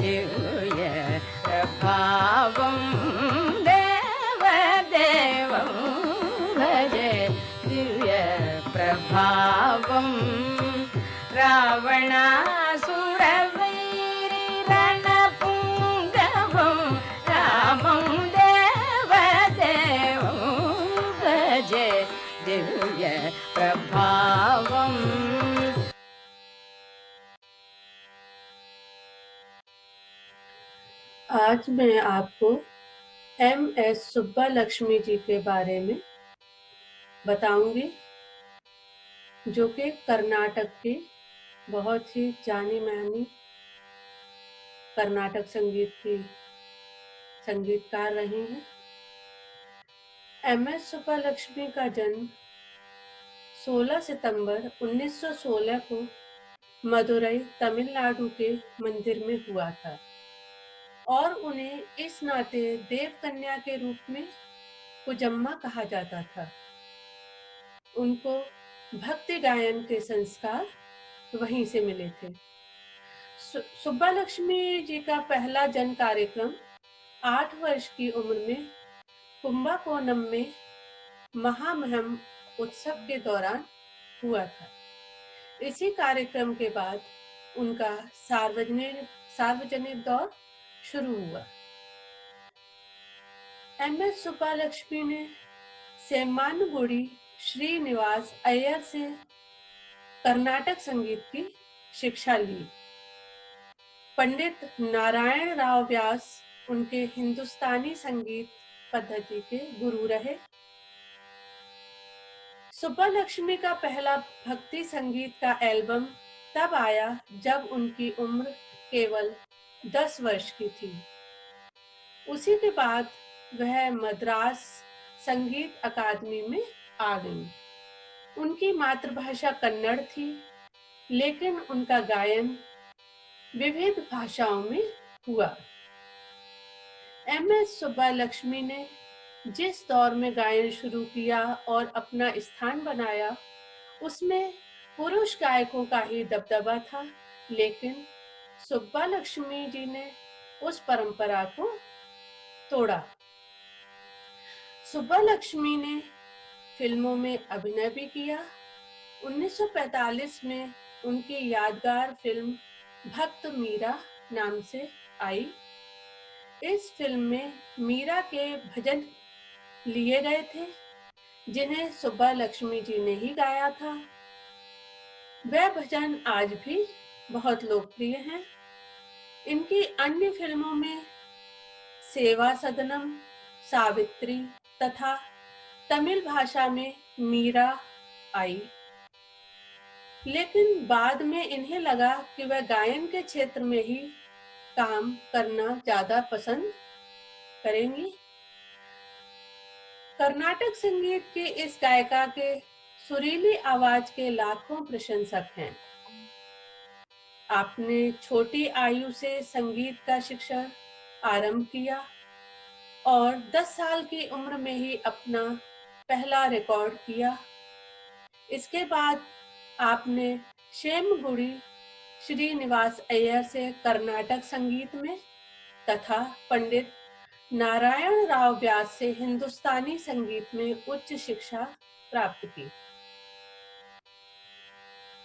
दिव्य प्रभावं देवदेवं भजे दिव्य प्रभावं रावणासुरवैरिरणपुङ्गवं रामं देवदेवं भजे दिव्य प्रभावम्। आज मैं आपको MS सुब्बालक्ष्मी जी के बारे में बताऊंगी, जो कि कर्नाटक की बहुत ही जानी मानी कर्नाटक संगीत की संगीतकार रही हैं। MS सुब्बालक्ष्मी का जन्म 16 सितंबर 1916 को मदुरई, तमिलनाडु के मंदिर में हुआ था और उन्हें इस नाते देवकन्या के रूप में कुजम्मा कहा जाता था। उनको भक्ति गायन के संस्कार वहीं से मिले थे। सुब्बालक्ष्मी जी का पहला जन कार्यक्रम 8 वर्ष की उम्र में कुंभकोणम में महामहिम उत्सव के दौरान हुआ था। इसी कार्यक्रम के बाद उनका सार्वजनिक दौर शुरू हुआ। MS सुब्बालक्ष्मी ने सेम्मानुगुडी श्रीनिवास अय्यर से कर्नाटक संगीत की शिक्षा ली। पंडित नारायण राव व्यास उनके हिंदुस्तानी संगीत पद्धति के गुरु रहे। सुब्बालक्ष्मी का पहला भक्ति संगीत का एल्बम तब आया जब उनकी उम्र केवल 10 वर्ष की थी। उसी के बाद वह मद्रास संगीत अकादमी में आ गईं। उनकी मातृभाषा कन्नड़ थी, लेकिन उनका गायन विविध भाषाओं में हुआ। MS सुब्बालक्ष्मी ने जिस दौर में गायन शुरू किया और अपना स्थान बनाया, उसमें पुरुष गायकों का ही दबदबा था, लेकिन सुब्बालक्ष्मी जी ने उस परंपरा को तोड़ा। सुब्बालक्ष्मी ने फिल्मों में अभिनय भी किया। 1945 में उनकी यादगार फिल्म भक्त मीरा नाम से आई। इस फिल्म में मीरा के भजन लिए गए थे, जिन्हें सुब्बालक्ष्मी जी ने ही गाया था। वह भजन आज भी बहुत लोकप्रिय हैं। इनकी अन्य फिल्मों में सेवा सदनम, सावित्री तथा तमिल भाषा में मीरा आई। लेकिन बाद में इन्हें लगा कि वह गायन के क्षेत्र में ही काम करना ज्यादा पसंद करेंगी। कर्नाटक संगीत की इस गायिका के सुरीली आवाज के लाखों प्रशंसक हैं। आपने छोटी आयु से संगीत का शिक्षा आरंभ किया और 10 साल की उम्र में ही अपना पहला रिकॉर्ड किया। इसके बाद आपने सेम्मानुगुडी श्रीनिवास अय्यर से कर्नाटक संगीत में तथा पंडित नारायण राव व्यास से हिंदुस्तानी संगीत में उच्च शिक्षा प्राप्त की।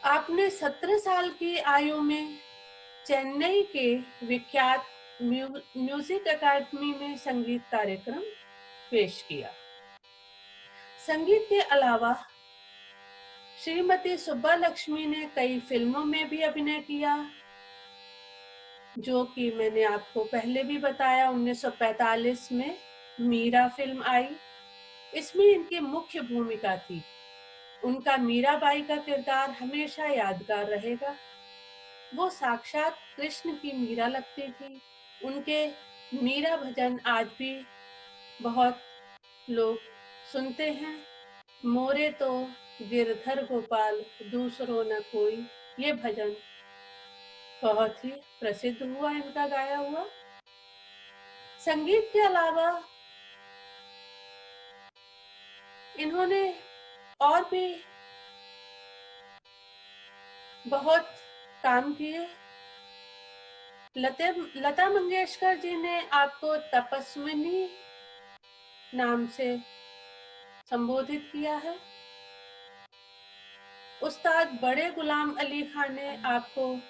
आपने 17 साल की आयु में चेन्नई के विख्यात म्यूजिक अकादमी में संगीत कार्यक्रम पेश किया। संगीत के अलावा श्रीमती सुब्बालक्ष्मी ने कई फिल्मों में भी अभिनय किया, जो कि मैंने आपको पहले भी बताया। 1945 में मीरा फिल्म आई। इसमें इनकी मुख्य भूमिका थी। उनका मीराबाई का किरदार हमेशा यादगार रहेगा। वो साक्षात कृष्ण की मीरा लगती थी। उनके मीरा भजन आज भी बहुत लोग सुनते हैं। मोरे तो गिरधर गोपाल दूसरो न कोई, ये भजन बहुत ही प्रसिद्ध हुआ इनका गाया हुआ। संगीत के अलावा इन्होंने और भी बहुत काम किए। लता मंगेशकर जी ने आपको तपस्विनी नाम से संबोधित किया है। उस्ताद बड़े गुलाम अली खान ने आपको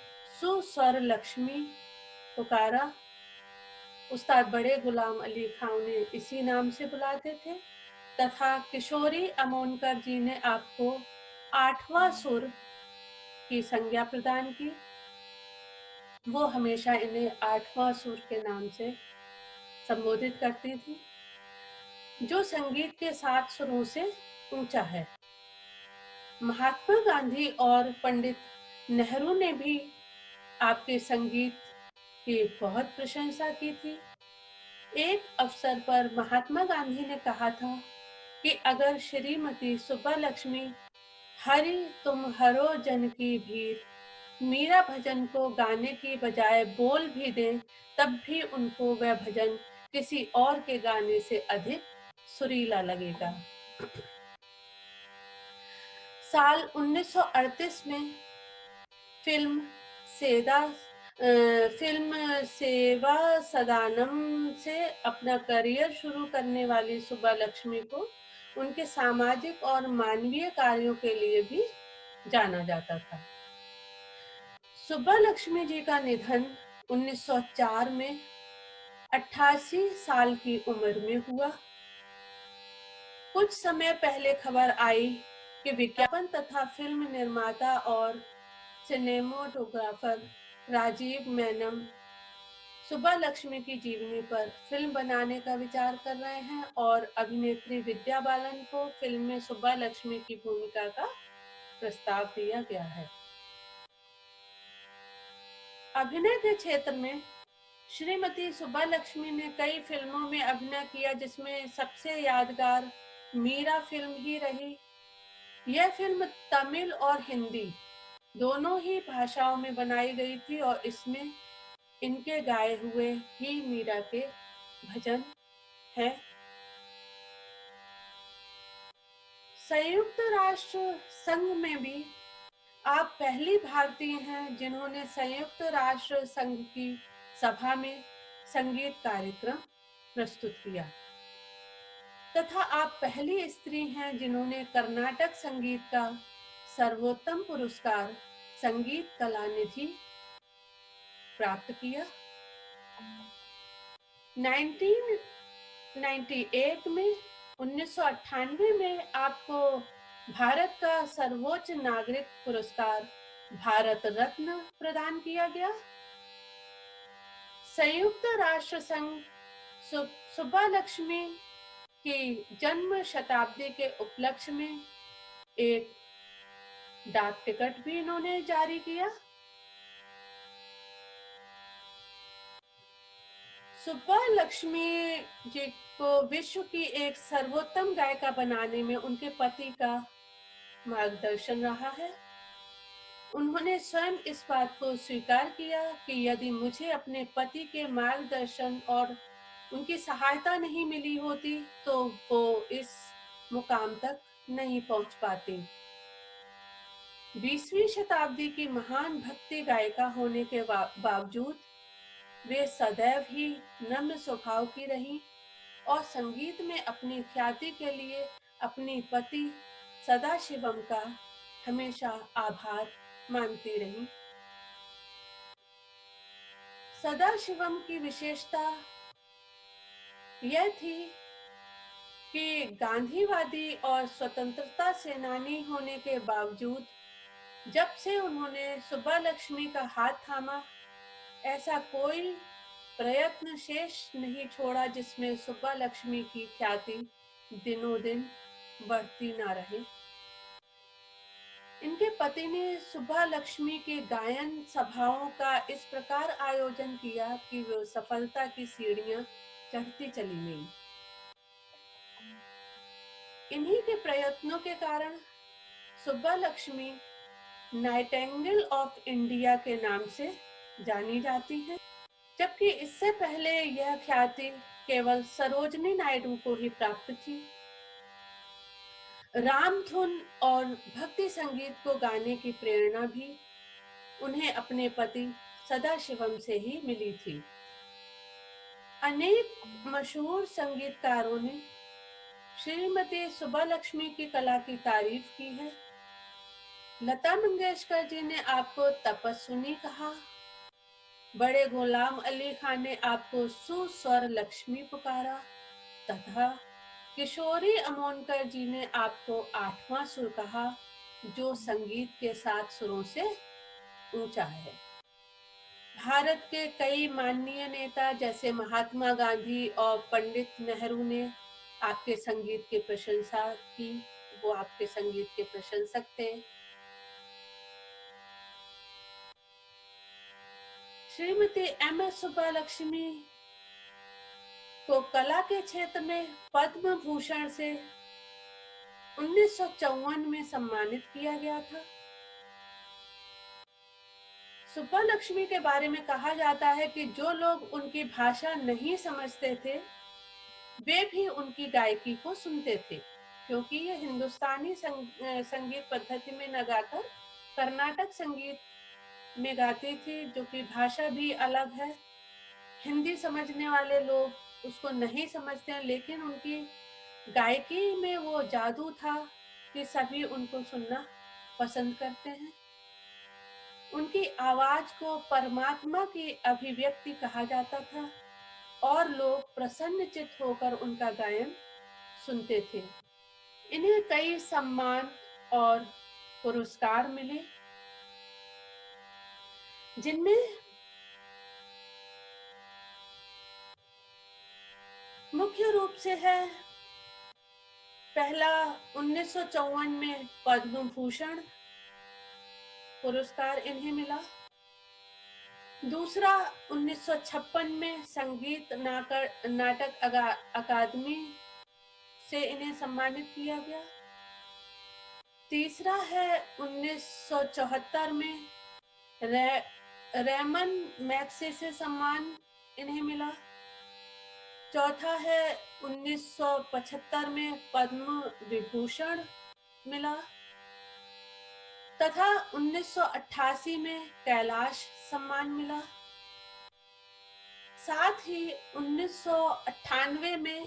सुस्वर लक्ष्मी पुकारा। उस्ताद बड़े गुलाम अली खान उन्हें इसी नाम से बुलाते थे। तथा किशोरी अमोनकर जी ने आपको आठवां सुर की संज्ञा प्रदान की। वो हमेशा इन्हें आठवां सुर के नाम से संबोधित करती थी, जो संगीत के 7 सुरों से ऊंचा है। महात्मा गांधी और पंडित नेहरू ने भी आपके संगीत की बहुत प्रशंसा की थी। एक अवसर पर महात्मा गांधी ने कहा था कि अगर श्रीमती सुब्बालक्ष्मी हरि तुम हरो जन की भीर मीरा भजन को गाने की बजाय बोल भी दें, तब भी उनको वह भजन किसी और के गाने से अधिक सुरीला लगेगा। साल 1938 में फिल्म सेवा सदानम से अपना करियर शुरू करने वाली सुब्बालक्ष्मी को उनके सामाजिक और मानवीय कार्यों के लिए भी जाना जाता था। सुब्बालक्ष्मी जी का निधन 1904 में 88 साल की उम्र में हुआ। कुछ समय पहले खबर आई कि विज्ञापन तथा फिल्म निर्माता और सिनेमेटोग्राफर राजीव मेनन सुब्बालक्ष्मी की जीवनी पर फिल्म बनाने का विचार कर रहे हैं और अभिनेत्री विद्या बालन को फिल्म में सुब्बालक्ष्मी की भूमिका का प्रस्ताव दिया गया है। अभिनय के क्षेत्र में श्रीमती सुब्बालक्ष्मी ने कई फिल्मों में अभिनय किया, जिसमें सबसे यादगार मीरा फिल्म ही रही। यह फिल्म तमिल और हिंदी दोनों ही भाषाओं में बनाई गई थी और इसमें इनके गाए हुए ही मीरा के भजन हैं। संयुक्त राष्ट्र संघ में भी आप पहली भारतीय हैं जिन्होंने संयुक्त राष्ट्र संघ की सभा में संगीत कार्यक्रम प्रस्तुत किया, तथा आप पहली स्त्री हैं जिन्होंने कर्नाटक संगीत का सर्वोत्तम पुरस्कार संगीत कलानिधि प्राप्त किया। 1998 में आपको भारत का सर्वोच्च नागरिक पुरस्कार भारत रत्न प्रदान किया गया। संयुक्त राष्ट्र संघ सुब्बालक्ष्मी की जन्म शताब्दी के उपलक्ष्य में एक डाक टिकट भी इन्होंने जारी किया। सुब्बालक्ष्मी जी को विश्व की एक सर्वोत्तम गायिका बनाने में उनके पति का मार्गदर्शन रहा है। उन्होंने स्वयं इस बात को स्वीकार किया कि यदि मुझे अपने पति के मार्गदर्शन और उनकी सहायता नहीं मिली होती तो वो इस मुकाम तक नहीं पहुंच पाती। 20वीं शताब्दी की महान भक्ति गायिका होने के बावजूद वे सदैव ही नम्र स्वभाव की रहीं और संगीत में अपनी ख्याति के लिए अपनी पति सदाशिवम का हमेशा आभार मानती रहीं। सदाशिवम की विशेषता यह थी कि गांधीवादी और स्वतंत्रता सेनानी होने के बावजूद जब से उन्होंने सुब्बालक्ष्मी का हाथ थामा, ऐसा कोई प्रयत्न शेष नहीं छोड़ा जिसमें सुब्बालक्ष्मी की ख्याति दिनों दिन बढ़ती ना रहे। इनके पति ने सुब्बालक्ष्मी के गायन सभाओं का इस प्रकार आयोजन किया कि वो सफलता की सीढ़ियां चढ़ती चली गई। इन्हीं के प्रयत्नों के कारण सुब्बालक्ष्मी नाइटिंगेल ऑफ इंडिया के नाम से जानी जाती है, जबकि इससे पहले यह ख्याति केवल सरोजनी नायडू को ही प्राप्त थी। रामधुन और भक्ति संगीत को गाने की प्रेरणा भी उन्हें अपने पति सदाशिवम से ही मिली थी। अनेक मशहूर संगीतकारों ने श्रीमती सुब्बालक्ष्मी की कला की तारीफ की है। लता मंगेशकर जी ने आपको तपस्विनी कहा, बड़े गुलाम अली खान ने आपको सुस्वर लक्ष्मी पुकारा तथा किशोरी अमोनकर जी ने आपको आठवां सुर कहा, जो संगीत के 7 सुरों से ऊंचा है। भारत के कई माननीय नेता जैसे महात्मा गांधी और पंडित नेहरू ने आपके संगीत की प्रशंसा की। वो आपके संगीत के प्रशंसक थे। श्रीमती एम.एस. सुब्बालक्ष्मी को कला के क्षेत्र में पद्म भूषण से 1954 में सम्मानित किया गया था। सुब्बालक्ष्मी के बारे में कहा जाता है कि जो लोग उनकी भाषा नहीं समझते थे वे भी उनकी गायकी को सुनते थे, क्योंकि ये हिंदुस्तानी संगीत पद्धति में न गाकर कर्नाटक संगीत में गाती थी, जो कि भाषा भी अलग है। हिंदी समझने वाले लोग उसको नहीं समझते हैं, लेकिन उनकी गायकी में वो जादू था कि सभी उनको सुनना पसंद करते हैं। उनकी आवाज को परमात्मा की अभिव्यक्ति कहा जाता था और लोग प्रसन्नचित्त होकर उनका गायन सुनते थे। इन्हें कई सम्मान और पुरस्कार मिले, जिनमें मुख्य रूप से है पहला 1954 में पद्म भूषण पुरस्कार इन्हें मिला। दूसरा 1956 में संगीत नाटक अकादमी से इन्हें सम्मानित किया गया। तीसरा है 1974 में रेमन मैग्सेसे सम्मान इन्हें मिला। चौथा है 1975 में पद्म विभूषण मिला तथा 1988 में कैलाश सम्मान मिला। साथ ही 1998 में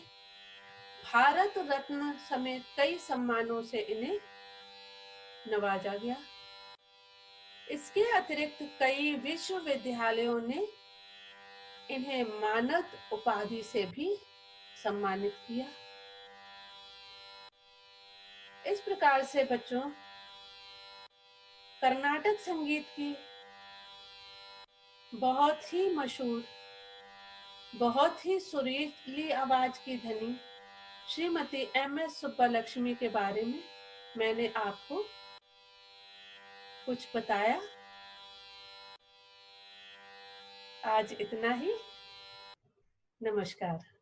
भारत रत्न समेत कई सम्मानों से इन्हें नवाजा गया। इसके अतिरिक्त कई विश्वविद्यालयों ने इन्हें मानद उपाधि से भी सम्मानित किया। इस प्रकार से बच्चों, कर्नाटक संगीत की बहुत ही मशहूर, बहुत ही सुरीली आवाज की धनी श्रीमती एम.एस. सुब्बालक्ष्मी के बारे में मैंने आपको कुछ बताया। आज इतना ही। नमस्कार।